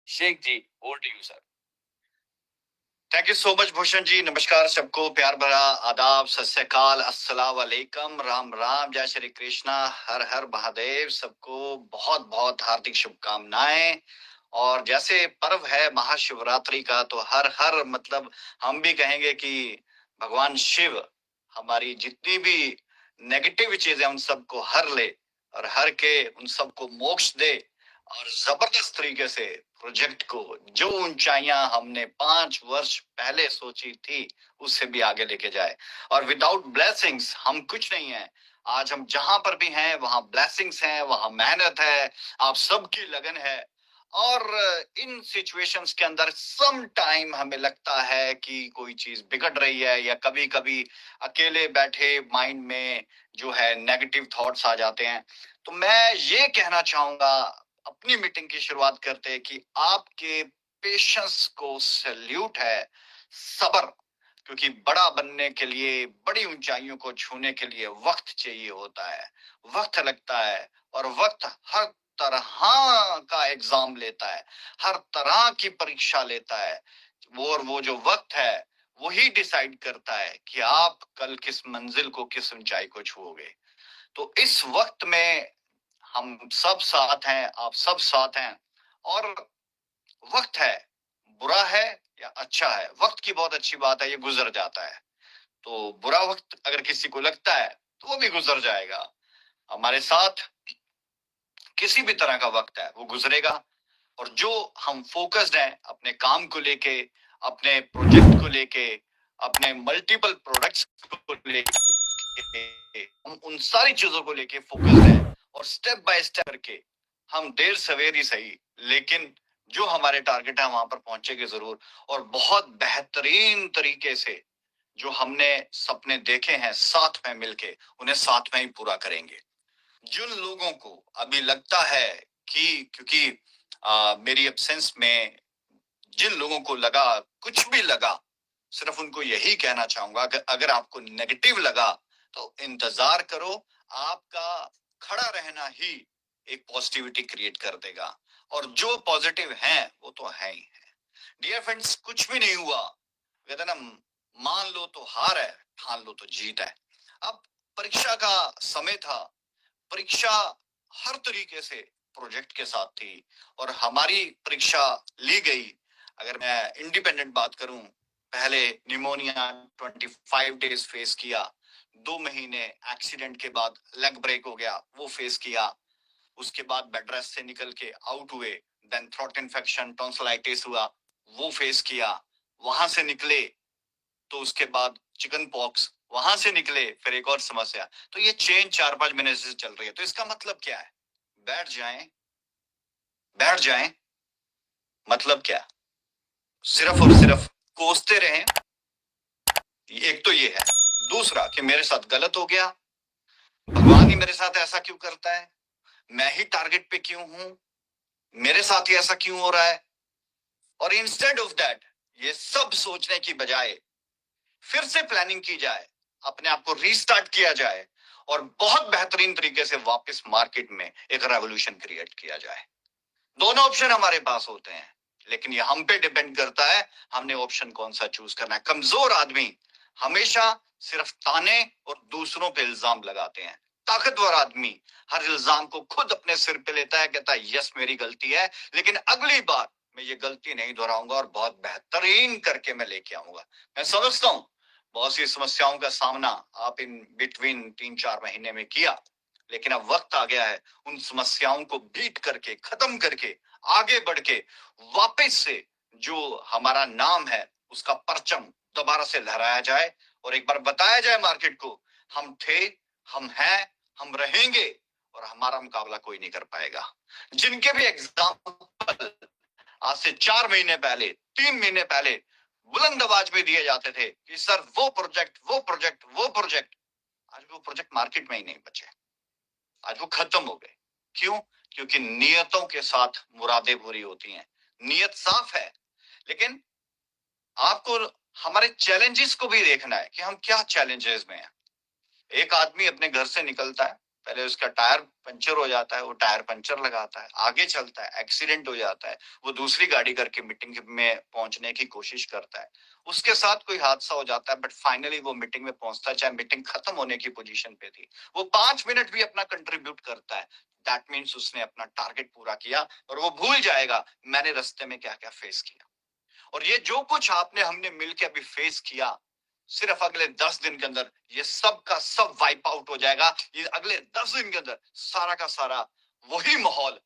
Sheikh ji, over to you sir. Thank you so much Bhushan ji. नमस्कार सबको, प्यार भरा आदाब, सत श्री अकाल, अस्सलाम वालेकुम, राम राम, जय श्री कृष्णा, हर हर महादेव। सबको बहुत बहुत हार्दिक शुभकामनाएं। और जैसे पर्व है महाशिवरात्रि का, तो हर हर मतलब हम भी कहेंगे कि भगवान शिव हमारी जितनी भी नेगेटिव चीजें उन सबको हर ले और हर के उन सबको मोक्ष दे, और जबरदस्त तरीके से प्रोजेक्ट को जो ऊंचाइयां हमने 5 वर्ष पहले सोची थी उससे भी आगे लेके जाए। और विदाउट ब्लेसिंग्स हम कुछ नहीं है। आज हम जहां पर भी हैं वहां ब्लेसिंग्स हैं, वहां मेहनत है, आप सबकी लगन है। और इन सिचुएशंस के अंदर सम टाइम हमें लगता है कि कोई चीज बिगड़ रही है, या कभी कभी अकेले बैठे माइंड में जो है नेगेटिव थॉट्स आ जाते हैं। तो मैं ये कहना चाहूंगा अपनी मीटिंग की शुरुआत करते कि आपके पेशेंस को सैल्यूट है, सब्र। क्योंकि बड़ा बनने के लिए, बड़ी ऊंचाइयों को छूने के लिए वक्त चाहिए होता है, वक्त लगता है। और वक्त हर तरह का एग्जाम लेता है, हर तरह की परीक्षा लेता है। वो जो वक्त है वही डिसाइड करता है कि आप कल किस मंजिल को, किस ऊंचाई को छुओगे। तो इस वक्त में हम सब साथ हैं, आप सब साथ हैं। और वक्त है, बुरा है या अच्छा है, वक्त की बहुत अच्छी बात है, ये गुजर जाता है। तो बुरा वक्त अगर किसी को लगता है तो वो भी गुजर जाएगा। हमारे साथ किसी भी तरह का वक्त है वो गुजरेगा। और जो हम फोकस्ड हैं अपने काम को लेके, अपने प्रोजेक्ट को लेके, अपने मल्टीपल प्रोडक्ट्स को लेके, हम उन सारी चीजों को लेके फोकस्ड हैं। और स्टेप बाय स्टेप करके हम देर सवेर ही सही, लेकिन जो हमारे टारगेट है वहां पर पहुंचेंगे जरूर। और बहुत बेहतरीन तरीके से जो हमने सपने देखे हैं साथ में मिलके, उन्हें साथ में ही पूरा करेंगे। जिन लोगों को अभी लगता है कि क्योंकि मेरी एब्सेंस में जिन लोगों को लगा, कुछ भी लगा, सिर्फ उनको यही कहना चाहूंगा कि अगर आपको नेगेटिव लगा तो इंतजार करो। आपका खड़ा रहना ही एक पॉजिटिविटी क्रिएट कर देगा। और जो पॉजिटिव है वो तो है ही है। डियर फ्रेंड्स, कुछ भी नहीं हुआ, कहते ना, मान लो तो हार है, ठान लो तो जीत है। अब परीक्षा का समय था। परीक्षा हर तरीके से प्रोजेक्ट के साथ थी और हमारी परीक्षा ली गई। अगर मैं इंडिपेंडेंट बात करूं, पहले निमोनिया 25 डेज फेस किया, 2 महीने एक्सीडेंट के बाद लेग ब्रेक हो गया, वो फेस किया। उसके बाद बेड रेस्ट से निकल के आउट हुए, देन थ्रोट इन्फेक्शन, टॉन्सिलाइटिस हुआ, वो फेस किया। वहां से निकले तो उसके बाद चिकन पॉक्स, वहां से निकले फिर एक और समस्या। तो ये चेन 4-5 महीने से चल रही है। तो इसका मतलब क्या है? बैठ जाएं, बैठ जाएं, मतलब क्या? सिर्फ और सिर्फ कोसते रहें, एक तो ये है। दूसरा कि मेरे साथ गलत हो गया, भगवान ही मेरे साथ ऐसा क्यों करता है, मैं ही टारगेट पे क्यों हूं, मेरे साथ ही ऐसा क्यों हो रहा है। और इंस्टेड ऑफ दैट, ये सब सोचने की बजाय फिर से प्लानिंग की जाए, अपने आप को रीस्टार्ट किया जाए और बहुत बेहतरीन तरीके से वापस मार्केट में एक रेवोल्यूशन क्रिएट किया जाए। दोनों ऑप्शन हमारे पास होते हैं, लेकिन ये हम पे डिपेंड करता है हमने ऑप्शन कौन सा चूज करना है। कमजोर आदमी हमेशा सिर्फ ताने और दूसरों पे इल्जाम लगाते हैं। ताकतवर आदमी हर इल्जाम को खुद अपने सिर पे लेता है, कहता है यस मेरी गलती है, लेकिन अगली बार मैं ये गलती नहीं दोहराऊंगा और बहुत बेहतरीन करके मैं लेके आऊंगा। मैं समझता हूँ बहुत सी समस्याओं का सामना आप इन बिटवीन 3-4 महीने में किया, लेकिन अब वक्त आ गया है उन समस्याओं को बीट करके, खत्म करके, आगे बढ़ के वापस से जो हमारा नाम है उसका परचम दोबारा से लहराया जाए और एक बार बताया जाए मार्केट को, हम थे, हम हैं, हम रहेंगे और हमारा मुकाबला कोई नहीं कर पाएगा। जिनके भी एग्जाम्पल आज से 4 महीने पहले, 3 महीने पहले बुलंद आवाज में दिए जाते थे कि सर वो प्रोजेक्ट, वो प्रोजेक्ट, वो प्रोजेक्ट, आज वो प्रोजेक्ट मार्केट में ही नहीं बचे, आज वो खत्म हो गए। क्यों? क्योंकि नियतों के साथ मुरादें पूरी होती हैं। नियत साफ है, लेकिन आपको हमारे चैलेंजेस को भी देखना है कि हम क्या चैलेंजेस में हैं। एक आदमी अपने घर से निकलता है, पहले उसका टायर पंचर हो जाता है, वो टायर पंचर लगाता है, आगे चलता है, एक्सीडेंट हो जाता है, वो दूसरी गाड़ी करके मीटिंग में पहुंचने की कोशिश करता है, उसके साथ कोई हादसा हो जाता है, बट फाइनली वो मीटिंग में पहुंचता है, चाहे मीटिंग खत्म होने की पोजीशन पे थी, वो 5 मिनट भी अपना कंट्रीब्यूट करता है। दैट मीन्स उसने अपना टारगेट पूरा किया, और वो भूल जाएगा मैंने रास्ते में क्या क्या फेस किया। और ये जो कुछ आपने हमने मिलकर अभी फेस किया, सिर्फ अगले 10 दिन के अंदर ये सब का सब वाइप आउट हो जाएगा। ये अगले 10 दिन के अंदर सारा का सारा वही माहौल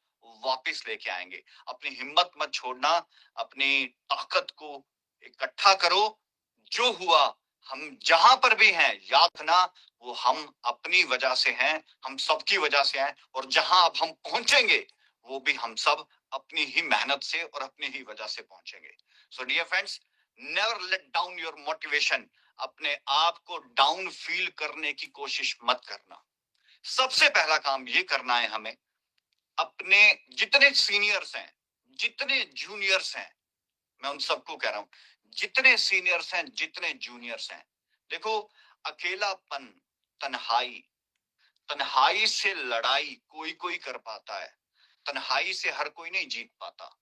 वापस लेके आएंगे। अपनी हिम्मत मत छोड़ना, अपनी ताकत को इकट्ठा करो। जो हुआ, हम जहां पर भी हैं याद रखना, वो हम अपनी वजह से हैं, हम सबकी वजह से हैं, और जहां अब हम पहुंचेंगे वो भी हम सब अपनी ही मेहनत से और अपनी ही वजह से पहुंचेंगे। So dear friends, never let down your motivation. अपने आप को डाउन फील करने की कोशिश मत करना। सबसे पहला काम ये करना है हमें, अपने जितने सीनियर्स हैं, जितने जूनियर्स हैं, मैं उन सबको कह रहा हूं, जितने सीनियर्स हैं, जितने जूनियर्स हैं, देखो, अकेलापन, तन्हाई, तन्हाई से लड़ाई कोई कोई कर पाता है, तन्हाई से हर कोई नहीं जीत पाता।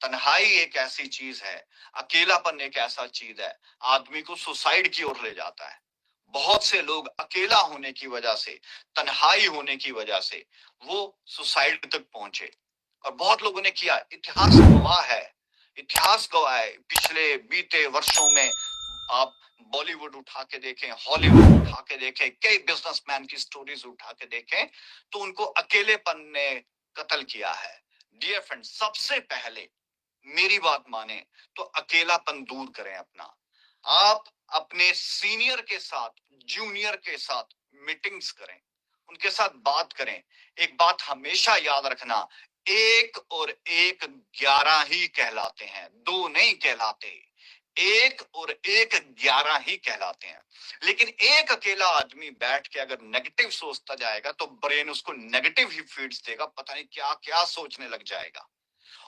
तन्हाई एक ऐसी चीज है, अकेलापन एक ऐसा चीज है, आदमी को सुसाइड की ओर ले जाता है। बहुत से लोग अकेला होने की वजह से, तन्हाई होने की वजह से वो सुसाइड तक पहुंचे, और बहुत लोगों ने किया। इतिहास गवाह है, इतिहास गवाह है। पिछले बीते वर्षों में आप बॉलीवुड उठा के देखें, हॉलीवुड उठा के देखें, कई बिजनेसमैन की स्टोरीज उठा के देखें, तो उनको अकेलेपन ने कत्ल किया है। डियर फ्रेंड, सबसे पहले मेरी बात माने तो अकेलापन दूर करें अपना। आप अपने सीनियर के साथ, जूनियर के साथ मीटिंग्स करें, उनके साथ बात करें। एक बात हमेशा याद रखना, 1 और 1 11 ही कहलाते हैं, 2 नहीं कहलाते। 1 और 1 11 ही कहलाते हैं। लेकिन एक अकेला आदमी बैठ के अगर नेगेटिव सोचता जाएगा तो ब्रेन उसको नेगेटिव ही फीड्स देगा, पता नहीं क्या क्या सोचने लग जाएगा।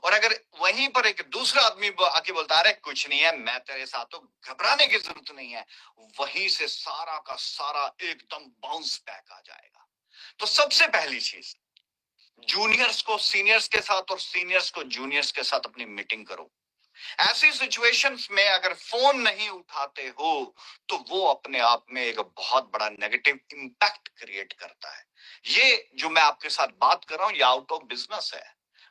और अगर वहीं पर एक दूसरा आदमी आके बोलता है, अरे कुछ नहीं है, मैं तेरे साथ, तो घबराने की जरूरत नहीं है, वहीं से सारा का सारा एकदम बाउंस बैक आ जाएगा। तो सबसे पहली चीज, जूनियर्स को सीनियर्स के साथ और सीनियर्स को जूनियर्स के साथ अपनी मीटिंग करो। ऐसी सिचुएशंस में अगर फोन नहीं उठाते हो तो वो अपने आप में एक बहुत बड़ा नेगेटिव इंपैक्ट क्रिएट करता है। ये जो मैं आपके साथ बात कर रहा हूं, ये आउट ऑफ बिजनेस है,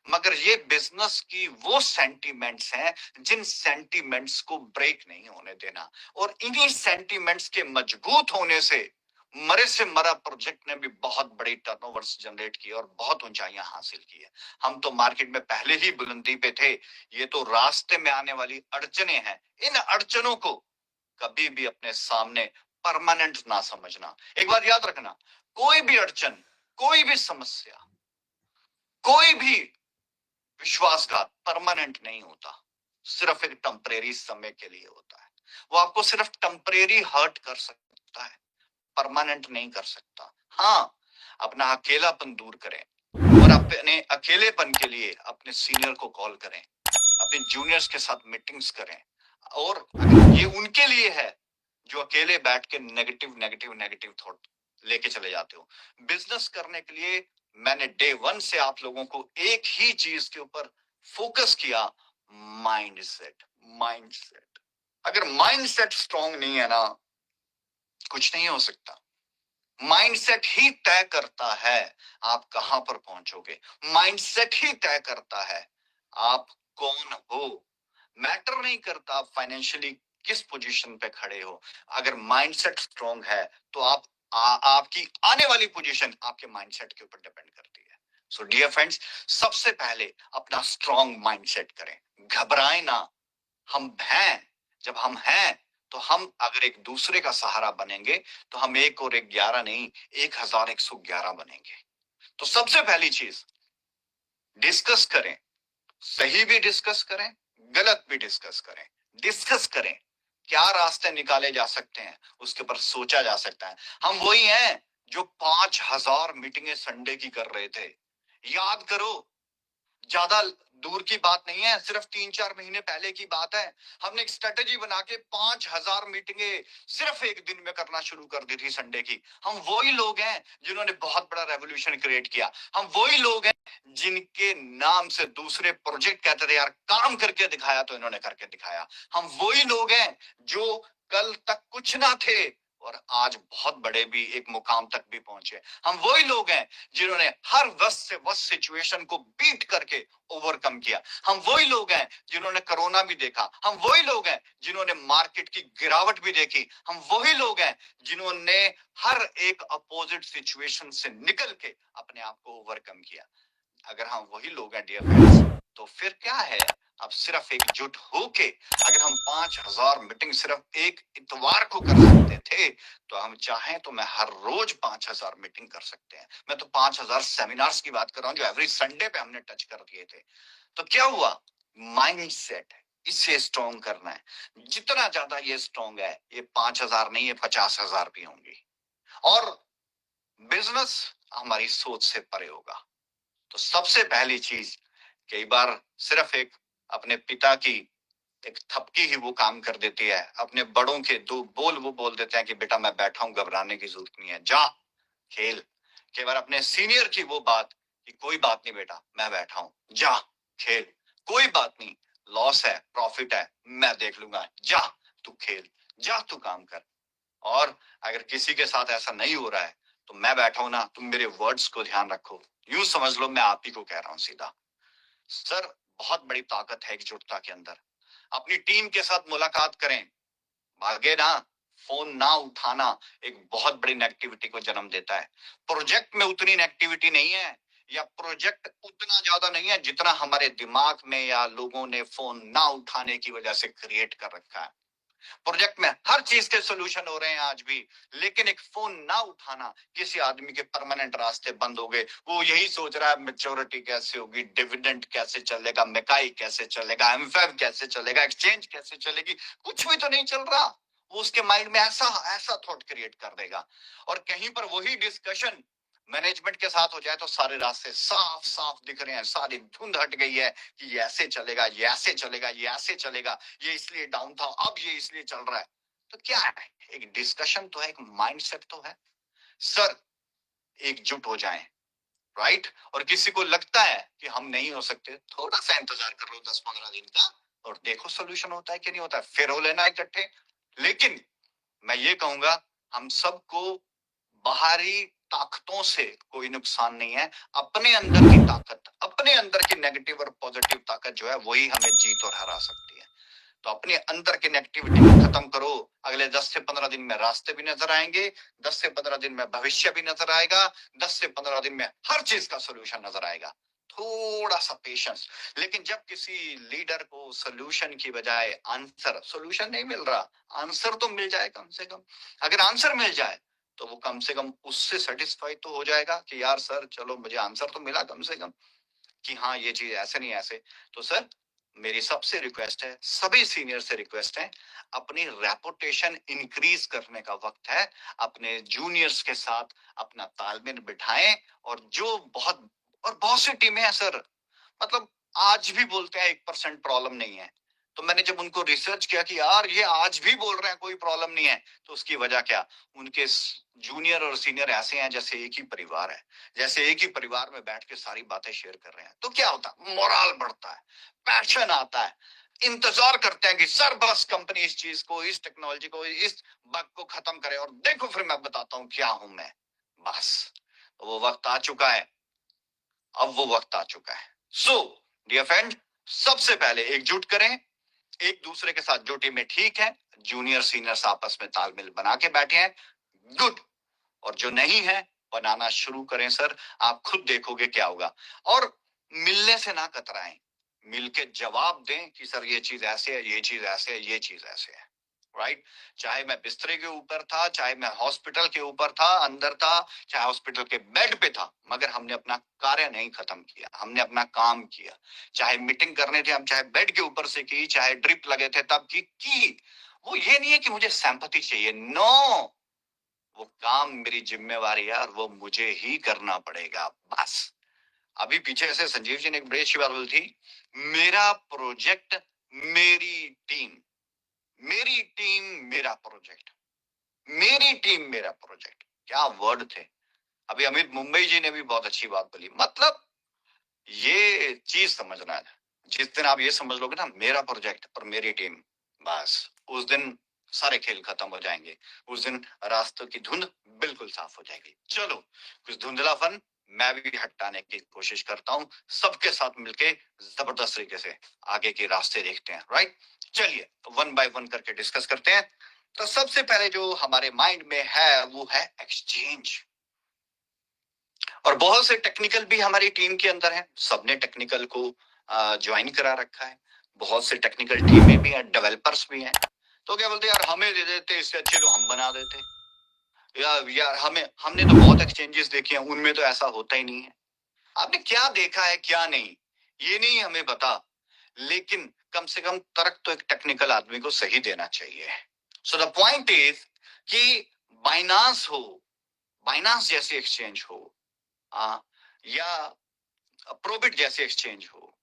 मगर ये बिजनेस की वो सेंटीमेंट्स हैं जिन सेंटीमेंट्स को ब्रेक नहीं होने देना। और इन्हीं सेंटीमेंट्स के मजबूत होने से मरे से मरा प्रोजेक्ट ने भी बहुत बड़ी टर्नओवर्स जनरेट की और बहुत ऊंचाइयां हासिल की है। हम तो मार्केट में पहले ही बुलंदी पे थे, ये तो रास्ते में आने वाली अड़चने हैं। इन अड़चनों को कभी भी अपने सामने परमानेंट ना समझना। एक बात याद रखना, कोई भी अड़चन, कोई भी समस्या, कोई भी विश्वासघात परमानेंट नहीं होता, सिर्फ एक टेम्परेरी समय के लिए होता है। वो आपको सिर्फ टेम्परेरी हर्ट कर सकता है, परमानेंट नहीं कर सकता। हाँ, अपना अकेलापन दूर करें, और अपने अकेलेपन के लिए अपने सीनियर को कॉल करें, अपने जूनियर्स के साथ मीटिंग्स करें। और ये उनके लिए है जो अकेले बैठ के नेगेटिव नेगेटिव नेगेटिव थॉट लेके चले जाते हो। बिजनेस करने के लिए मैंने डे 1 से आप लोगों को एक ही चीज के ऊपर फोकस किया, माइंड सेट। माइंड सेट, अगर माइंड सेट स्ट्रांग नहीं है ना, कुछ नहीं हो सकता। माइंडसेट ही तय करता है आप कहां पर पहुंचोगे। माइंडसेट ही तय करता है आप कौन हो। मैटर नहीं करता आप फाइनेंशियली किस पोजीशन पे खड़े हो, अगर माइंडसेट स्ट्रांग है तो आपकी आने वाली पोजीशन आपके माइंडसेट के ऊपर डिपेंड करती है। सो डियर फ्रेंड्स, सबसे पहले अपना स्ट्रांग माइंडसेट करें, घबराएं ना। हम हैं, जब हम हैं तो हम अगर एक दूसरे का सहारा बनेंगे तो हम 1 और 1 11 नहीं, 1111 बनेंगे। तो सबसे पहली चीज, डिस्कस करें, सही भी डिस्कस करें, गलत भी डिस्कस करें। डिस्कस करें, क्या रास्ते निकाले जा सकते हैं, उसके ऊपर सोचा जा सकता है। हम वही हैं जो 5000 मीटिंगें संडे की कर रहे थे। याद करो, ज्यादा दूर की बात नहीं है, सिर्फ 3-4 महीने पहले की बात है। हमने एक स्ट्रेटेजी बना के 5,000 मीटिंगें सिर्फ एक दिन में करना शुरू कर दी थी संडे की। हम वही लोग हैं जिन्होंने बहुत बड़ा रेवोल्यूशन क्रिएट किया। हम वही लोग हैं जिनके नाम से दूसरे प्रोजेक्ट कहते थे यार काम करके दिखाया, तो इन्होंने करके दिखाया। हम वही लोग हैं जो कल तक कुछ ना थे और आज बहुत बड़े भी एक मुकाम तक भी पहुंचे। हम वही लोग हैं जिन्होंने हर वर्स्ट से वर्स्ट सिचुएशन को बीट करके ओवरकम किया। हम वही लोग हैं जिन्होंने कोरोना भी देखा। हम वही लोग हैं जिन्होंने मार्केट की गिरावट भी देखी। हम वही लोग हैं जिन्होंने हर एक अपोजिट सिचुएशन से निकल के अपने आप को ओवरकम किया। अगर हम वही लोग हैं डियर फ्रेंड्स, तो फिर क्या है, अब सिर्फ एकजुट होके अगर हम 5,000 मीटिंग सिर्फ एक इतवार को कर सकते थे, तो हम चाहें तो मैं हर रोज 5,000 मीटिंग कर सकते हैं। मैं तो 5,000 सेमिनार्स की बात कर रहा हूं जो एवरी संडे पे हमने टच कर दिए थे। तो क्या हुआ, माइंड सेट है, इसे स्ट्रॉन्ग करना है। जितना ज्यादा ये स्ट्रॉन्ग है, ये 5,000 नहीं, ये 50,000 भी होंगी। और बिजनेस हमारी सोच से परे होगा। तो सबसे पहली चीज, कई बार सिर्फ एक अपने पिता की एक थपकी ही वो काम कर देती है। अपने बड़ों के दो बोल वो बोल देते हैं कि बेटा मैं बैठा हूं, घबराने की जरूरत नहीं है, जा खेल। कई बार अपने सीनियर की वो बात कि कोई बात नहीं बेटा मैं बैठा हूं, जा खेल, कोई बात नहीं, लॉस है प्रॉफिट है मैं देख लूंगा, जा तू खेल, जा तू काम कर। और अगर किसी के साथ ऐसा नहीं हो रहा है तो मैं बैठा हूं ना, तुम मेरे वर्ड्स को ध्यान रखो, यूं समझ लो मैं आप ही को कह रहा हूं सीधा। सर बहुत बड़ी ताकत है एकजुटता के अंदर। अपनी टीम के साथ मुलाकात करें, भागे ना, फोन ना उठाना एक बहुत बड़ी नेगेटिविटी को जन्म देता है। प्रोजेक्ट में उतनी नेगेटिविटी नहीं है, या प्रोजेक्ट उतना ज्यादा नहीं है जितना हमारे दिमाग में या लोगों ने फोन ना उठाने की वजह से क्रिएट कर रखा है। प्रोजेक्ट में हर चीज के सोल्यूशन हो रहे हैं आज भी, लेकिन एक फोन ना उठाना, किसी आदमी के परमानेंट रास्ते बंद हो गए। वो यही सोच रहा है मेच्योरिटी कैसे होगी, डिविडेंड कैसे चलेगा, मैकाई कैसे चलेगा, एमफैब कैसे चलेगा, एक्सचेंज कैसे चलेगी, कुछ भी तो नहीं चल रहा। वो उसके माइंड में ऐसा ऐसा थॉट क्रिएट कर देगा। और कहीं पर वही डिस्कशन मैनेजमेंट के साथ हो जाए तो सारे रास्ते साफ साफ दिख रहे हैं, सारी धुंध हट गई है कि ये ऐसे चलेगा, ये ऐसे चलेगा, ये ऐसे चलेगा, ये इसलिए डाउन था अब ये इसलिए चल रहा है। तो क्या है, एक डिस्कशन तो है, एक माइंडसेट तो है। सर एकजुट हो जाएं, राइट। और किसी को लगता है कि हम नहीं हो सकते, थोड़ा सा इंतजार कर लो 10-15 दिन का, और देखो सोल्यूशन होता है कि नहीं होता है, फिर हो लेना इकट्ठे। लेकिन मैं ये कहूंगा हम सबको बाहरी ताकतों से कोई नुकसान नहीं है। अपने अंदर की ताकत, अपने अंदर की नेगेटिव और पॉजिटिव ताकत जो है वही हमें जीत और हरा सकती है। तो अपने अंदर की नेगेटिविटी को खत्म करो। अगले 10 से 15 दिन में रास्ते भी नजर आएंगे, 10 से 15 दिन में भविष्य भी नजर आएगा, 10 से 15 दिन में हर चीज का सोल्यूशन नजर आएगा। थोड़ा सा पेशेंस। लेकिन जब किसी लीडर को सोल्यूशन की बजाय आंसर, सोल्यूशन नहीं मिल रहा, आंसर तो मिल जाए कम से कम। अगर आंसर मिल जाए तो वो कम से कम उससे सेटिस्फाई तो हो जाएगा कि यार सर चलो मुझे आंसर तो मिला कम से कम, कि हाँ ये चीज ऐसे नहीं ऐसे। तो सर मेरी सबसे रिक्वेस्ट है, सभी सीनियर से रिक्वेस्ट है, अपनी रेपुटेशन इंक्रीज करने का वक्त है। अपने जूनियर्स के साथ अपना तालमेल बिठाएं। और जो बहुत और बहुत सी टीमें हैं सर, मतलब आज भी बोलते हैं 1% प्रॉब्लम नहीं है। तो मैंने जब उनको रिसर्च किया कि यार ये आज भी बोल रहे हैं कोई प्रॉब्लम नहीं है, तो उसकी वजह क्या, उनके जूनियर और सीनियर ऐसे हैं जैसे एक ही परिवार है, जैसे एक ही परिवार में बैठ के सारी बातें शेयर कर रहे हैं। तो क्या होता है, मोरल बढ़ता है, पैशन आता है, इंतजार करते हैं कि सर बस कंपनी इस चीज को, इस टेक्नोलॉजी को, इस बग को खत्म करे और देखो फिर मैं बताता हूं क्या हूं मैं। बस वो वक्त आ चुका है, अब वो वक्त आ चुका है। सो डियर फ्रेंड, सबसे पहले एकजुट करें, एक दूसरे के साथ जो टीमें ठीक है, जूनियर सीनियर्स आपस में तालमेल बना के बैठे हैं, गुड। और जो नहीं है बनाना शुरू करें सर, आप खुद देखोगे क्या होगा। और मिलने से ना कतराएं, मिलके जवाब दें कि सर ये चीज ऐसे है, ये चीज ऐसे है, ये चीज ऐसे है, राइट। चाहे मैं बिस्तरे के ऊपर था, चाहे मैं हॉस्पिटल के ऊपर था, अंदर था, चाहे हॉस्पिटल के बेड पे था, मगर हमने अपना कार्य नहीं खत्म किया, हमने अपना काम किया। चाहे मीटिंग करने थे हम, चाहे बेड के ऊपर से की, चाहे ड्रिप लगे थे तब की। वो ये नहीं है कि मुझे सिंपैथी चाहिए, नो, वो काम मेरी जिम्मेवारी है और वो मुझे ही करना पड़ेगा, बस। अभी पीछे से संजीव जी ने एक बड़ी अच्छी बात बोली थी, मेरा प्रोजेक्ट मेरी टीम, मेरी टीम मेरा प्रोजेक्ट, मेरी टीम मेरा प्रोजेक्ट। क्या वर्ड थे। अभी अमित मुंबई जी ने भी बहुत अच्छी बात बोली। मतलब ये चीज समझना है, जिस दिन आप ये समझ लोगे ना, मेरा प्रोजेक्ट और मेरी टीम, बस उस दिन सारे खेल खत्म हो जाएंगे। उस दिन रास्तों की धुंध बिल्कुल साफ हो जाएगी। चलो, कुछ धुंधलापन मैं भी हटाने की कोशिश करता हूँ, सबके साथ मिलके जबरदस्त तरीके से आगे के रास्ते देखते हैं। राइट, चलिए वन बाय वन करके डिस्कस करते हैं। तो सबसे पहले जो हमारे माइंड में है वो है एक्सचेंज। और बहुत से टेक्निकल भी हमारी टीम के अंदर हैं, सबने टेक्निकल को ज्वाइन करा रखा है। बहुत से टेक्निकल टीमें भी हैं, डेवलपर्स भी हैं। तो क्या बोलते हैं, यार हमें दे देते, इससे अच्छे तो हम बना देते। यार हमने तो बहुत एक्सचेंजेस देखे हैं, उनमें तो ऐसा होता ही नहीं है। आपने क्या देखा है क्या नहीं, ये नहीं हमें पता, लेकिन कम से कम तर्क तो एक टेक्निकल आदमी को सही देना चाहिए। सो द पॉइंट इज कि बाइनांस हो, बाइनांस जैसी एक्सचेंज हो, या प्रोबिट जैसे एक्सचेंज हो,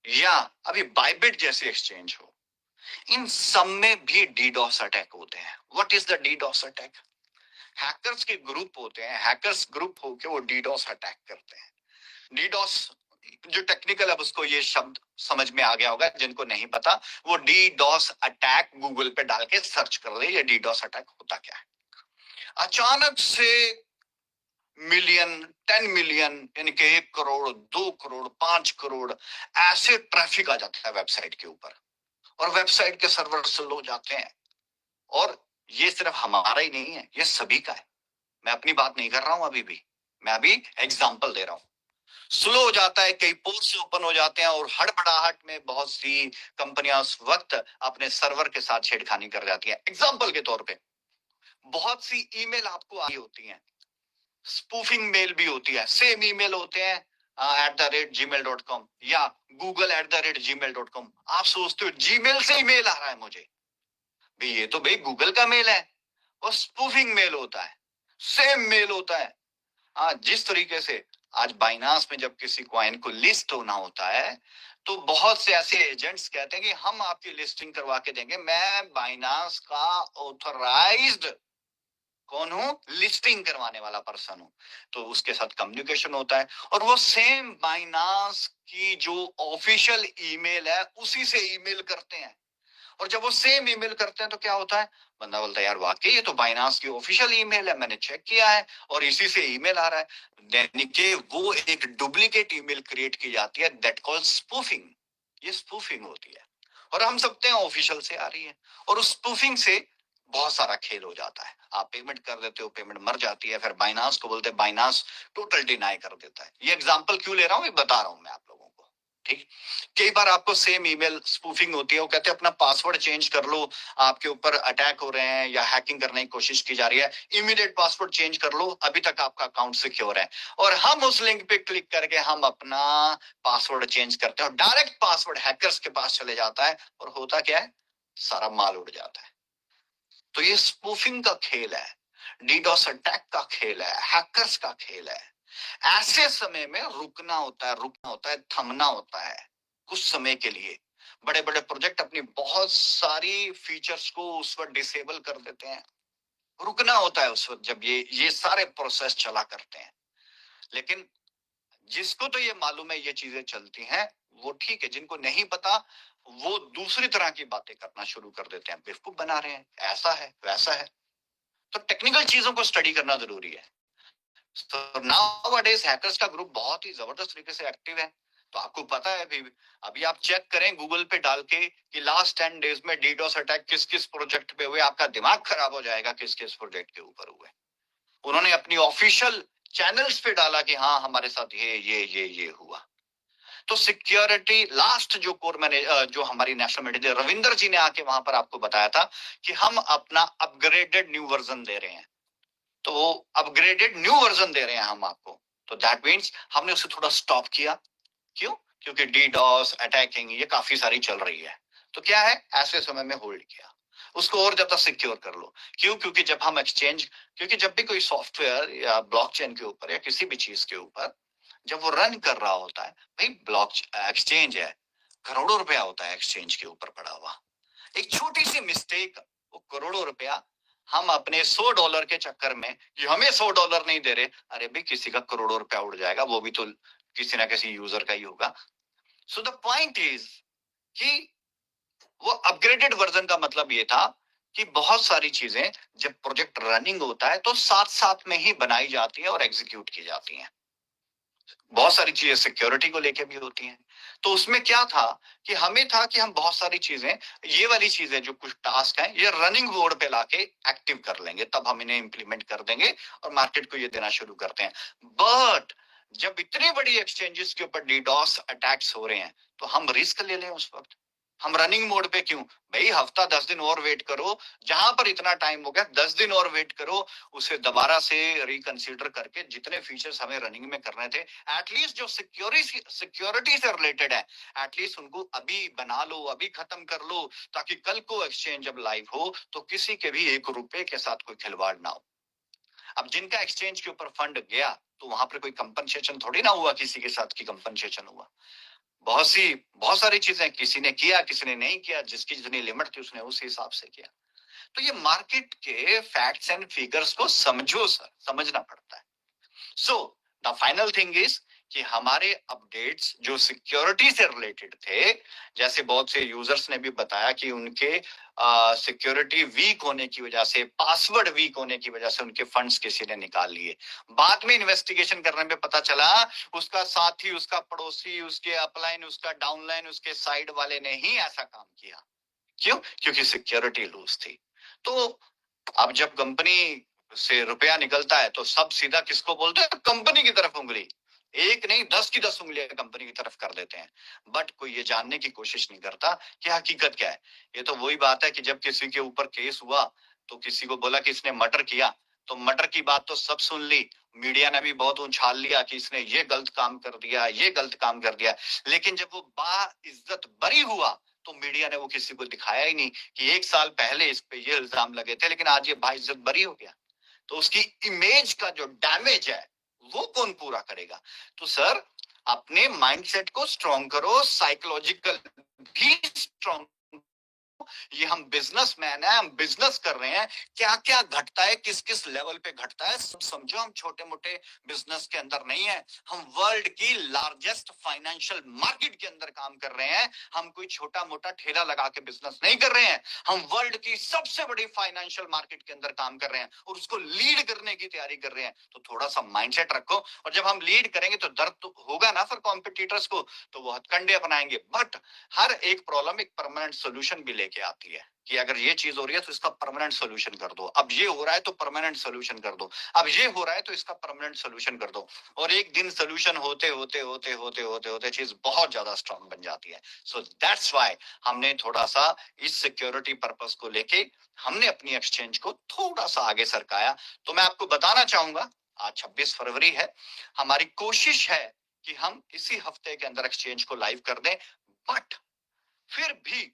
या अभी बाइबिट जैसे एक्सचेंज हो, इन सब में भी डीडॉस अटैक होते हैं। What is the DDoS attack? Hackers के ग्रुप होते हैं, हैकर्स ग्रुप होके वो डीडॉस अटैक करते हैं। डीडॉस जो टेक्निकल, अब उसको ये शब्द समझ में आ गया होगा, जिनको नहीं पता वो डीडॉस अटैक गूगल पे डाल के सर्च कर ले, ये डीडॉस अटैक होता क्या है। अचानक से मिलियन, 10 मिलियन, यानी कि 1 करोड़, 2 करोड़, 5 करोड़ ऐसे ट्रैफिक आ जाता है वेबसाइट के ऊपर, और वेबसाइट के सर्वर स्लो हो जाते हैं। और ये सिर्फ हमारा ही नहीं है, ये सभी का है। मैं अपनी बात नहीं कर रहा हूं अभी भी, मैं अभी एग्जाम्पल दे रहा हूं। स्लो हो जाता है, कई पोर्ट्स ओपन हो जाते हैं, और हड़बड़ाहट में बहुत सी कंपनियां उस वक्त अपने सर्वर के साथ छेड़खानी कर जाती है। एग्जाम्पल के तौर पे बहुत सी ईमेल आपको आई होती हैं, स्पूफिंग मेल भी होती है, सेम ईमेल होते हैं @gmail.com या google@gmail.com। आप सोचते हो जीमेल से ईमेल आ रहा है मुझे, भाई ये तो भाई गूगल का मेल है। और स्पूफिंग मेल होता है, सेम मेल होता है। जिस तरीके से आज बाइनांस में जब किसी कॉइन को लिस्ट होना होता है, तो बहुत से ऐसे एजेंट्स कहते हैं कि हम आपकी लिस्टिंग करवा के देंगे। मैं बाइनांस का ऑथराइज्ड कौन हूं? लिस्टिंग करवाने वाला पर्सन हूं। तो उसके साथ कम्युनिकेशन होता है, और वो सेम बाइनांस की जो ऑफिशियल ईमेल है उसी से ईमेल करते हैं। और जब वो सेम ईमेल करते हैं तो क्या होता है, बंदा बोलता है यार वाकई ये तो बाइनांस की ऑफिशियल ईमेल है, मैंने चेक किया है और इसी से ईमेल आ रहा है। यानी कि वो एक डुप्लीकेट ईमेल क्रिएट की जाती है, दैट कॉल्ड स्पूफिंग। ये स्पूफिंग होती है, और हम सकते हैं ऑफिशियल से आ रही है, और उस स्पूफिंग से बहुत सारा खेल हो जाता है। आप पेमेंट कर देते हो, पेमेंट मर जाती है, फिर बाइनांस को बोलते हैं, बाइनांस टोटल डिनाई कर देता है। ये एग्जांपल क्यों ले रहा हूं, ये बता रहा हूं मैं आप लोगों को। ठीक, कई बार आपको सेम ईमेल स्पूफिंग होती है, वो कहते हैं अपना पासवर्ड चेंज कर लो, आपके ऊपर अटैक हो रहे हैं या हैकिंग करने की कोशिश की जा रही है, इमीडिएट पासवर्ड चेंज कर लो, अभी तक आपका अकाउंट सिक्योर है। और हम उस लिंक पे क्लिक करके हम अपना पासवर्ड चेंज करते हैं, और डायरेक्ट पासवर्ड हैकर्स के पास चले जाता है, और होता क्या है, सारा माल उड़ जाता है। तो ये स्पूफिंग का खेल है, डीडॉस अटैक का खेल है, हैकर्स का खेल है। ऐसे समय में रुकना होता है, रुकना होता है, थमना होता है कुछ समय के लिए। बड़े बड़े प्रोजेक्ट अपनी बहुत सारी फीचर्स को उस वक्त डिसेबल कर देते हैं, रुकना होता है उस वक्त जब ये सारे प्रोसेस चला करते हैं। लेकिन जिसको तो ये मालूम है ये चीजें चलती हैं, वो ठीक है। जिनको नहीं पता, वो दूसरी तरह की बातें करना शुरू कर देते हैं, बेवकूफ बना रहे हैं, ऐसा है वैसा है। तो टेक्निकल चीजों को स्टडी करना जरूरी है। तो नाउअडेज हैकर्स का ग्रुप बहुत ही जबरदस्त तरीके से एक्टिव है। तो आपको पता है, अभी आप चेक करें गूगल पे डाल के कि लास्ट 10 डेज में डीडोस अटैक किस किस प्रोजेक्ट पे हुए, आपका दिमाग खराब हो जाएगा किस किस प्रोजेक्ट के ऊपर हुए। उन्होंने अपनी ऑफिशियल चैनल्स पे डाला कि हाँ हमारे साथ ये हुआ। तो सिक्योरिटी लास्ट जो कोर मैंने जो हमारी नेशनल मैनेजर रविंदर जी ने आके वहां पर आपको बताया था कि हम अपना अपग्रेडेड न्यू वर्जन दे रहे हैं। तो वो अपग्रेडेड न्यू वर्जन दे रहे हैं हम आपको, तो दैट मीन्स हमने उसे थोड़ा स्टॉप किया। क्यों? क्योंकि डीडॉस अटैकिंग ये काफी सारी चल रही है। तो क्या है, ऐसे समय में होल्ड किया उसको और ज्यादा सिक्योर कर लो। क्यों? क्योंकि जब हम एक्सचेंज, क्योंकि जब भी कोई सॉफ्टवेयर या ब्लॉकचेन के ऊपर या किसी भी चीज के ऊपर जब वो रन कर रहा होता है, भाई ब्लॉक एक्सचेंज है, करोड़ों रुपया होता है एक्सचेंज के ऊपर पड़ा हुआ। एक छोटी सी मिस्टेक, वो करोड़ों रुपया हम अपने $100 के चक्कर में, कि हमें $100 नहीं दे रहे, अरे भाई किसी का करोड़ों रुपया उड़ जाएगा, वो भी तो किसी ना किसी यूजर का ही होगा। सो द पॉइंट इज कि वो अपग्रेडेड वर्जन का मतलब ये था कि बहुत सारी चीजें जब प्रोजेक्ट रनिंग होता है तो साथ साथ में ही बनाई जाती है और एग्जीक्यूट की जाती हैं। बहुत सारी चीजें सिक्योरिटी को लेके भी होती हैं। तो उसमें क्या था कि हमें था कि हम बहुत सारी चीजें, ये वाली चीजें जो कुछ टास्क हैं, ये रनिंग मोड पे लाके एक्टिव कर लेंगे, तब हम इन्हें इंप्लीमेंट कर देंगे और मार्केट को ये देना शुरू करते हैं। बट जब इतनी बड़ी एक्सचेंजेस के ऊपर डीडॉस अटैक्स हो रहे हैं, तो हम रिस्क ले लें उस वक्त। हम रनिंग मोड पे क्यों भाई, हफ्ता 10 दिन और वेट करो, जहां पर इतना टाइम हो गया 10 दिन और वेट करो, उसे दोबारा से रिकंसीडर करके जितने फीचर्स हमें रनिंग में करने थे, एटलीस्ट जो सिक्योरिटी से रिलेटेड है, एटलीस्ट उनको अभी बना लो, अभी खत्म कर लो, ताकि कल को एक्सचेंज जब लाइव हो तो किसी के भी ₹1 के साथ कोई खिलवाड़ ना हो। अब जिनका एक्सचेंज के ऊपर फंड गया, तो वहां पर कोई कंपनसेशन थोड़ी ना हुआ, किसी के साथ की कंपनसेशन हुआ। बहुत सारी चीजें किसी ने किया, किसी ने नहीं किया, जिसकी जितनी लिमिट थी उसने उस हिसाब से किया। तो ये मार्केट के फैक्ट्स एंड फिगर्स को समझो सर, समझना पड़ता है। So the final thing is कि हमारे अपडेट्स जो सिक्योरिटी से रिलेटेड थे, जैसे बहुत से यूजर्स ने भी बताया कि उनके सिक्योरिटी वीक होने की वजह से, पासवर्ड वीक होने की वजह से उनके फंड्स किसी ने निकाल लिए। बाद में इन्वेस्टिगेशन करने में पता चला उसका साथी, उसका पड़ोसी, उसके अपलाइन, उसका डाउनलाइन, उसके साइड वाले ने ही ऐसा काम किया। क्यों? क्योंकि सिक्योरिटी लूज थी। तो अब जब कंपनी से रुपया निकलता है तो सब सीधा किसको बोलते हैं? कंपनी की तरफ उंगली। एक नहीं 10 की 10 उंगलियां कंपनी की तरफ कर देते हैं। बट कोई ये जानने की कोशिश नहीं करता कि हकीकत क्या है। ये तो वही बात है कि जब किसी के ऊपर केस हुआ तो किसी को बोला कि इसने मर्डर किया, तो मर्डर की बात तो सब सुन ली, मीडिया ने भी बहुत उछाल लिया कि इसने ये गलत काम कर दिया, ये गलत काम कर दिया। लेकिन जब वो बाइज्जत बरी हुआ तो मीडिया ने वो किसी को दिखाया ही नहीं कि 1 साल पहले इस पे ये इल्जाम लगे थे, लेकिन आज ये बाइज्जत बरी हो गया। तो उसकी इमेज का जो डैमेज है वो कौन पूरा करेगा? तो सर, अपने माइंडसेट को स्ट्रॉन्ग करो, साइकोलॉजिकल भी स्ट्रॉन्ग। ये हम बिजनेसमैन है, हम बिजनेस कर रहे हैं, क्या क्या घटता है, किस किस लेवल पे घटता है सब समझो। हम छोटे मोटे बिजनेस के अंदर नहीं है, हम वर्ल्ड की लार्जेस्ट फाइनेंशियल मार्केट के अंदर काम कर रहे हैं। हम कोई छोटा मोटा ठेला लगा के बिजनेस नहीं कर रहे हैं, हम वर्ल्ड की सबसे बड़ी फाइनेंशियल मार्केट के अंदर काम कर रहे हैं और उसको लीड करने की तैयारी कर रहे हैं। तो थोड़ा सा माइंडसेट रखो, और जब हम लीड करेंगे तो दर्द तो होगा ना फिर कॉम्पिटिटर्स को, तो वो हथकंडे अपनाएंगे। बट हर एक प्रॉब्लम एक परमानेंट सोल्यूशन भी लेके आती है कि अगर ये चीज हो रही है तो इसका परमानेंट सोल्यूशन कर दो, अब ये हो रहा है तो परमानेंट सोल्यूशन कर दो, अब ये हो रहा है तो इसका परमानेंट सोल्यूशन कर दो। और एक दिन सोल्यूशन होते होते होते होते होते होते चीज बहुत ज्यादा स्ट्रांग बन जाती है। सो दैट्स व्हाई हमने थोड़ा सा इस सिक्योरिटी पर्पस को लेके हमने अपनी एक्सचेंज को थोड़ा सा आगे सरकाया। तो मैं आपको बताना चाहूंगा, आज 26 फरवरी है, हमारी कोशिश है कि हम इसी हफ्ते के अंदर एक्सचेंज को लाइव कर दें। बट फिर भी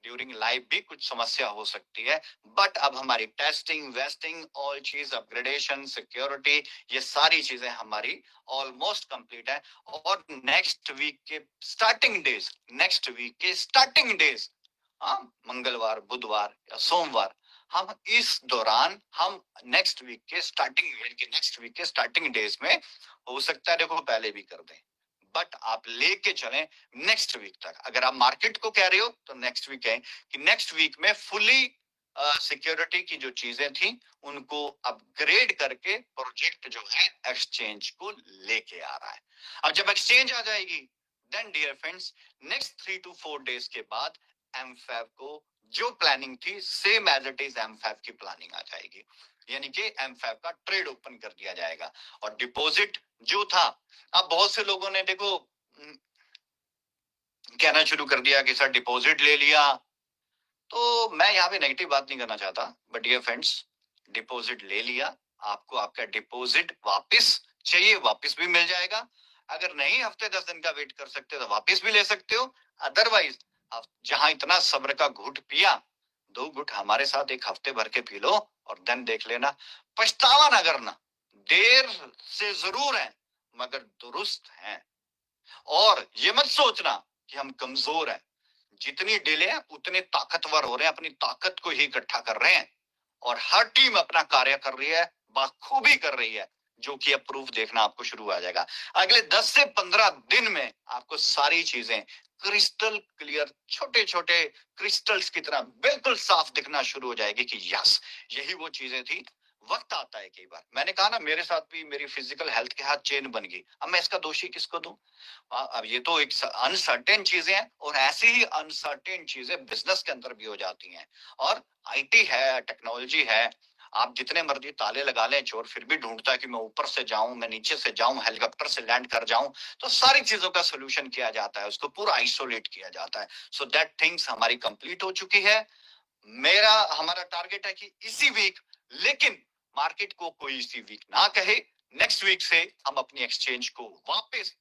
ड्यूरिंग लाइव भी कुछ समस्या हो सकती है। बट अब हमारी टेस्टिंग, वेस्टिंग, ऑल चीज, अपग्रेडेशन, सिक्योरिटी, ये सारी चीजें हमारी ऑलमोस्ट कंप्लीट है। और नेक्स्ट वीक के स्टार्टिंग डेज, हाँ, मंगलवार, बुधवार या सोमवार, हम इस दौरान हम नेक्स्ट वीक के स्टार्टिंग डेज में हो सकता है, देखो पहले भी कर दें, बट आप लेके चलें नेक्स्ट वीक तक। अगर आप मार्केट को कह रहे हो तो नेक्स्ट वीक है कि नेक्स्ट वीक में फुली सिक्योरिटी की जो चीजें थी उनको अपग्रेड करके प्रोजेक्ट जो है एक्सचेंज को लेके आ रहा है। अब जब एक्सचेंज आ जाएगी, then dear friends, next 3 to 4 days के बाद एमफैब को जो प्लानिंग थी सेम एज इट इज एमफैब की प्लानिंग आ जाएगी, यानी कि एमफैब का ट्रेड ओपन कर दिया जाएगा। और डिपॉजिट जो था, अब बहुत से लोगों ने देखो कहना शुरू कर दिया कि सर डिपॉजिट ले लिया, तो मैं यहाँ पे नेगेटिव बात नहीं करना चाहता, बट डियर फ्रेंड्स, डिपॉजिट ले लिया, आपको आपका डिपॉजिट वापस चाहिए, वापस भी मिल जाएगा। अगर नहीं हफ्ते 10 दिन का वेट कर सकते तो वापस भी ले सकते हो। अदरवाइज आप जहां इतना सब्र का घूंट पिया, 2 घूंट हमारे साथ एक हफ्ते भर के पी लो और देन देख लेना, पछतावा ना करना। देर से जरूर है, मगर दुरुस्त हैं। और ये मत सोचना कि हम कमजोर हैं। जितनी डिले है उतने ताकतवर हो रहे हैं, अपनी ताकत को ही इकट्ठा कर रहे हैं और हर टीम अपना कार्य कर रही है, बखूबी कर रही है, जो कि अब प्रूफ देखना आपको शुरू आ जाएगा। अगले 10 से 15 दिन में आपको सारी चीजें क्रिस्टल क्लियर, छोटे छोटे क्रिस्टल्स की तरह बिल्कुल साफ दिखना शुरू हो जाएगी कि यस, यही वो चीजें थी। वक्त आता है, कई बार मैंने कहा ना, मेरे साथ भी मेरी फिजिकल हेल्थ के हाथ चेन बन गई। अब मैं इसका दोषी किसको दूं? अब ये तो एक अनसर्टेन चीजें हैं, और ऐसी ही अनसर्टेन चीजें बिजनेस के अंदर भी हो जाती हैं। और आईटी है, टेक्नोलॉजी है, आप जितने मर्जी ताले लगा लें, चोर फिर भी ढूंढता है कि मैं ऊपर से जाऊं, मैं नीचे से जाऊं, हेलीकॉप्टर से लैंड कर जाऊं। तो सारी चीजों का सोल्यूशन किया जाता है, उसको पूरा आइसोलेट किया जाता है। सो दैट थिंग्स हमारी कंप्लीट हो चुकी है। हमारा टारगेट है कि इसी वीक, लेकिन मार्केट को कोई इसी वीक ना कहे, नेक्स्ट वीक से हम अपनी एक्सचेंज को वापस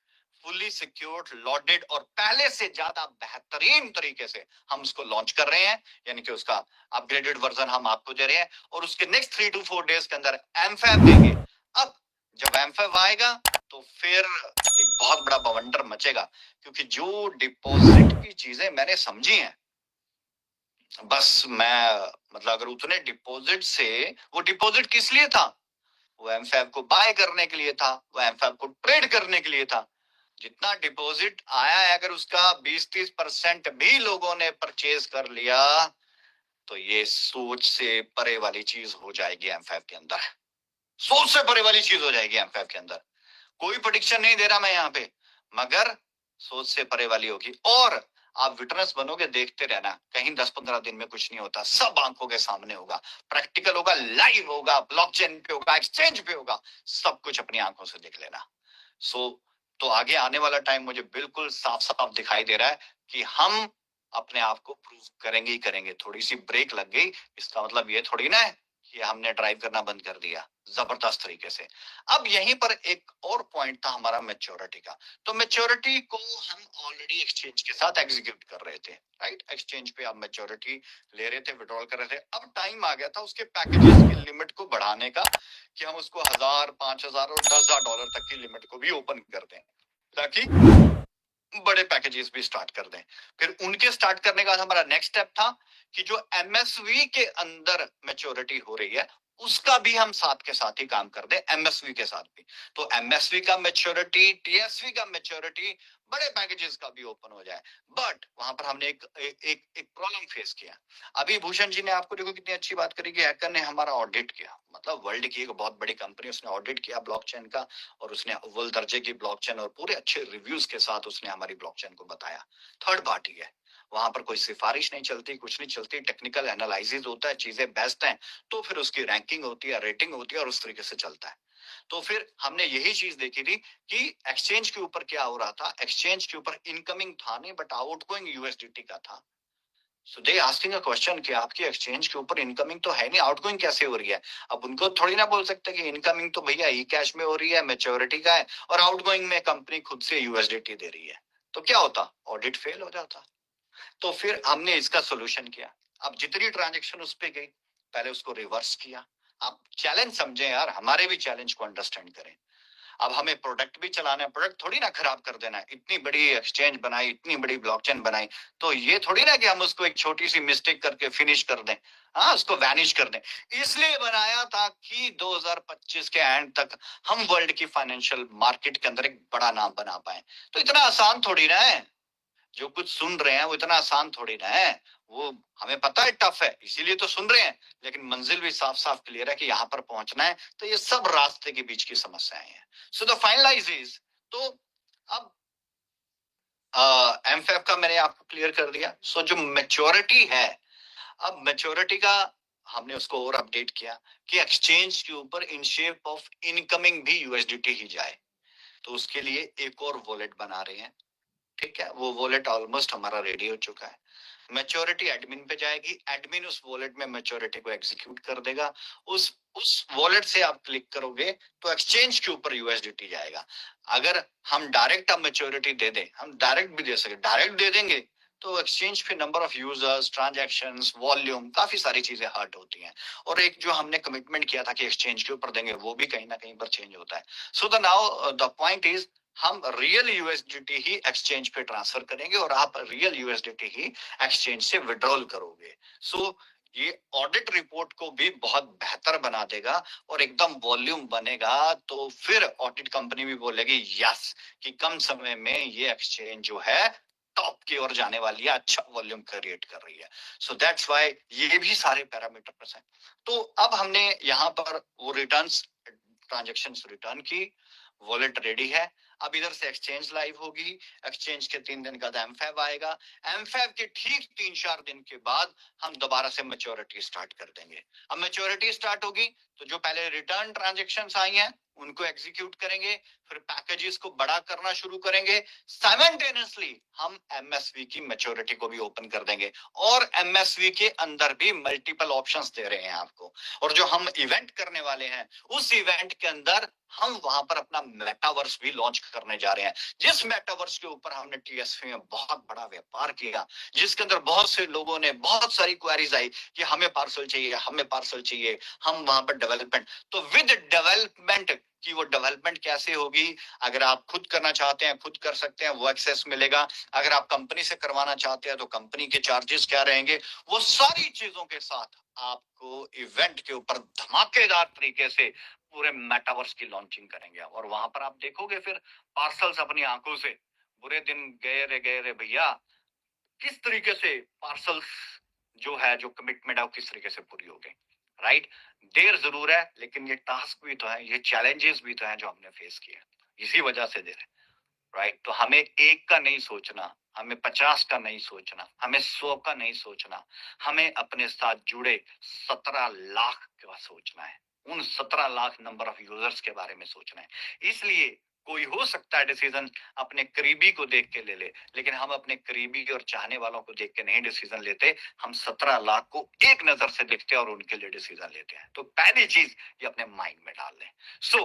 फुल्ली सिक्योर्ड, लॉडेड और पहले से ज्यादा बेहतरीन तरीके से हम उसको लॉन्च कर रहे हैं। यानी कि उसका अपग्रेडेड वर्जन हम आपको दे रहे हैं, और उसके नेक्स्ट 3 to 4 डेज के अंदर एमफैब देंगे। अब जब एमफैब आएगा तो फिर एक बहुत बड़ा बवंडर मचेगा, क्योंकि जो डिपॉजिट की चीजें मैंने समझी हैं, बस मैं मतलब अगर उतने डिपॉजिट से, वो डिपॉजिट किस लिए था? वो एमफैब को बाय करने के लिए था, वो एमफैब को ट्रेड करने के लिए था। जितना डिपॉजिट आया है, अगर उसका 20-30% भी लोगों ने परचेज कर लिया, तो ये सोच से परे वाली चीज हो जाएगी एमफैब के अंदर। सोच से परे वाली चीज हो जाएगी एमफैब के अंदर। कोई प्रेडिक्शन नहीं दे रहा मैं यहाँ पे, मगर सोच से परे वाली होगी। और आप विटनेस बनोगे, देखते रहना, कहीं 10-15 दिन में कुछ नहीं होता, सब आंखों के सामने होगा, प्रैक्टिकल होगा, लाइव होगा, ब्लॉकचेन पे होगा, एक्सचेंज पे होगा, सब कुछ अपनी आंखों से देख लेना। सो तो आगे आने वाला टाइम मुझे बिल्कुल साफ साफ दिखाई दे रहा है कि हम अपने आप को प्रूव करेंगे ही करेंगे। थोड़ी सी ब्रेक लग गई, इसका मतलब ये थोड़ी ना है कि हमने ड्राइव करना बंद कर दिया जबरदस्त तरीके से। अब यहीं पर एक और पॉइंट था हमारा मैच्योरिटी का। तो मैच्योरिटी को हम ऑलरेडी एक्सचेंज के साथ एग्जीक्यूट कर रहे थे, राइट? एक्सचेंज पे आप मैच्योरिटी ले रहे थे, विड्रॉल कर रहे थे। अब टाइम आ गया था उसके पैकेजेस की लिमिट को बढ़ाने का, कि हम उसको 1000, 5000 और $10,000 तक की लिमिट को भी ओपन कर दें, ताकि बड़े पैकेजेस भी स्टार्ट कर दें। फिर उनके स्टार्ट करने का हमारा नेक्स्ट स्टेप था कि जो एमएसवी के अंदर मैच्योरिटी हो रही है, उसका भी हम साथ के साथ ही काम कर दें, एमएसवी के साथ भी। तो एमएसवी का मैच्योरिटी, टीएसवी का मैच्योरिटी, बड़े पैकेजेस का भी ओपन हो जाए। बट वहां पर हमने एक प्रॉब्लम फेस किया। अभी भूषण जी ने आपको देखो कितनी अच्छी बात करी कि हैकर ने हमारा ऑडिट किया, मतलब वर्ल्ड की एक बहुत बड़ी कंपनी, उसने ऑडिट किया ब्लॉकचेन का, और उसने अव्वल दर्जे की ब्लॉकचेन और पूरे अच्छे रिव्यूज के साथ उसने हमारी ब्लॉकचेन को बताया। थर्ड पार्टी है, वहां पर कोई सिफारिश नहीं चलती, कुछ नहीं चलती, टेक्निकल एनालिसिस होता है, चीजें बेस्ट हैं, तो फिर उसकी रैंकिंग होती है, रेटिंग होती है, और उस तरीके से चलता है। तो फिर हमने यही चीज देखी थी कि एक्सचेंज के ऊपर क्या हो रहा था। एक्सचेंज के ऊपर इनकमिंग था नहीं, बट आउटगोइंग यूएसडीटी का था। सो दे आस्किंग अ क्वेश्चन कि आपकी एक्सचेंज के ऊपर इनकमिंग तो है नहीं, आउटगोइंग कैसे हो रही है? अब उनको थोड़ी ना बोल सकते कि इनकमिंग तो भैया ई कैश में हो रही है, मैच्योरिटी का है, और आउटगोइंग में कंपनी खुद से यूएसडीटी दे रही है। तो क्या होता? ऑडिट फेल हो जाता। तो फिर हमने इसका सोल्यूशन किया। अब जितनी ट्रांजेक्शन उस पे गई, पहले उसको रिवर्स किया। आप चैलेंज समझे यार, हमारे भी चैलेंज को अंडरस्टैंड करें। अब हमें प्रोडक्ट भी चलाना है, प्रोडक्ट थोड़ी ना खराब कर देना है। इतनी बड़ी एक्सचेंज बनाई, इतनी बड़ी ब्लॉकचेन बनाई, तो ये थोड़ी ना कि हम उसको एक छोटी सी मिस्टेक करके फिनिश कर दें, हाँ, उसको वैनिश कर दें। इसलिए बनाया था कि 2025 के एंड तक हम वर्ल्ड की फाइनेंशियल मार्केट के अंदर एक बड़ा नाम बना पाए। तो इतना आसान थोड़ी ना है, जो कुछ सुन रहे हैं वो इतना आसान थोड़ी ना है। वो हमें पता है टफ है, इसीलिए तो सुन रहे हैं, लेकिन मंजिल भी साफ साफ क्लियर है कि यहाँ पर पहुंचना है। तो ये सब रास्ते के बीच की समस्याएं हैं। सो द फाइनलाइज इज, तो अब एमफैब का मैंने आपको क्लियर कर दिया। सो जो मैच्योरिटी है, अब मैच्योरिटी का हमने उसको और अपडेट किया कि एक्सचेंज के ऊपर इन शेप ऑफ इनकमिंग भी यूएसडीटी ही जाए। तो उसके लिए एक और वॉलेट बना रहे हैं, ठीक है? वो वॉलेट ऑलमोस्ट हमारा रेडी हो चुका है। मैच्योरिटी एडमिन पे जाएगी, एडमिन उस वॉलेट में मैच्योरिटी को एग्जीक्यूट कर देगा। उस वॉलेट से आप क्लिक करोगे तो एक्सचेंज के ऊपर यूएसडीटी जाएगा। अगर हम डायरेक्ट अब मैच्योरिटी दे दें, हम डायरेक्ट भी दे सके, डायरेक्ट दे देंगे तो एक्सचेंज पे number of users, transactions, volume, काफी सारी चीजें हर्ट होती हैं। और एक जो हमने कमिटमेंट किया था कि एक्सचेंज के ऊपर देंगे, वो भी कहीं ना कहीं पर चेंज होता है। So the now the point is, हम रियल यूएसडीटी ही एक्सचेंज पे ट्रांसफर करेंगे और आप रियल यूएसडीटी ही एक्सचेंज से विड्रॉल करोगे। सो ये ऑडिट रिपोर्ट को भी बहुत बेहतर बना देगा और एकदम वॉल्यूम बनेगा। तो फिर ऑडिट कंपनी भी बोलेगी यस, कि कम समय में ये एक्सचेंज जो है टॉप की ओर जाने वाली है, अच्छा वॉल्यूम क्रिएट कर रही है। सो दैट्स व्हाई ये भी सारे पैरामीटर्स हैं। तो अब हमने यहाँ पर वो रिटर्न्स, ट्रांजेक्शन्स रिटर्न की, वॉलेट रेडी है। अब इधर से एक्सचेंज लाइव होगी। एक्सचेंज के 3 दिन का एमफैब आएगा। एमफैब के ठीक 3-4 दिन के बाद हम दोबारा से मैच्योरिटी स्टार्ट कर देंगे। अब मैच्योरिटी स्टार्ट होगी तो जो पहले रिटर्न ट्रांजेक्शन्स आई हैं उनको एग्जीक्यूट करेंगे, फिर पैकेजेस को बड़ा करना शुरू करेंगे। साइमल्टेनियसली हम एमएसवी की मैच्योरिटी को भी ओपन कर देंगे और एमएसवी के अंदर भी मल्टीपल ऑप्शंस दे रहे हैं आपको। और जो हम इवेंट करने वाले हैं उस इवेंट के अंदर हम वहां पर अपना मेटावर्स भी लॉन्च करने जा रहे हैं। जिस मेटावर्स के ऊपर हमने टीएसपी में बहुत बड़ा व्यापार किया, जिसके अंदर बहुत से लोगों ने बहुत सारी क्वेरीज आई कि हमें पार्सल चाहिए, हमें पार्सल चाहिए, हम वहां पर डेवलपमेंट, तो विद डेवलपमेंट कि वो डेवलपमेंट कैसे होगी, अगर आप खुद करना चाहते हैं खुद कर सकते हैं, वो एक्सेस मिलेगा। अगर आप कंपनी से करवाना चाहते हैं तो कंपनी के चार्जेस क्या रहेंगे, वो सारी चीजों के साथ आपको इवेंट के ऊपर धमाकेदार तरीके से पूरे मेटावर्स की लॉन्चिंग करेंगे। और वहां पर आप देखोगे फिर पार्सल्स अपनी आंखों से, बुरे दिन गए रे भैया, किस तरीके से पार्सल्स जो है, जो कमिटमेंट है, वो किस तरीके से पूरी हो गई। राइट, देर जरूर है लेकिन ये टास्क भी तो है, ये चैलेंजेस भी तो हैं जो हमने फेस किए, इसी वजह से देर है। राइट, तो हमें एक का नहीं सोचना, हमें 50 का नहीं सोचना, हमें 100 का नहीं सोचना, हमें अपने साथ जुड़े 17 लाख का सोचना है। उन 17 लाख नंबर ऑफ यूजर्स के बारे में सोचना है। इसलिए कोई हो सकता है डिसीजन अपने करीबी को देख के ले ले, लेकिन हम अपने करीबी और चाहने वालों को देख के नहीं डिसीजन लेते। हम 17 लाख को एक नजर से देखते हैं और उनके लिए डिसीजन लेते हैं। तो पहली चीज ये अपने माइंड में डाल लें। सो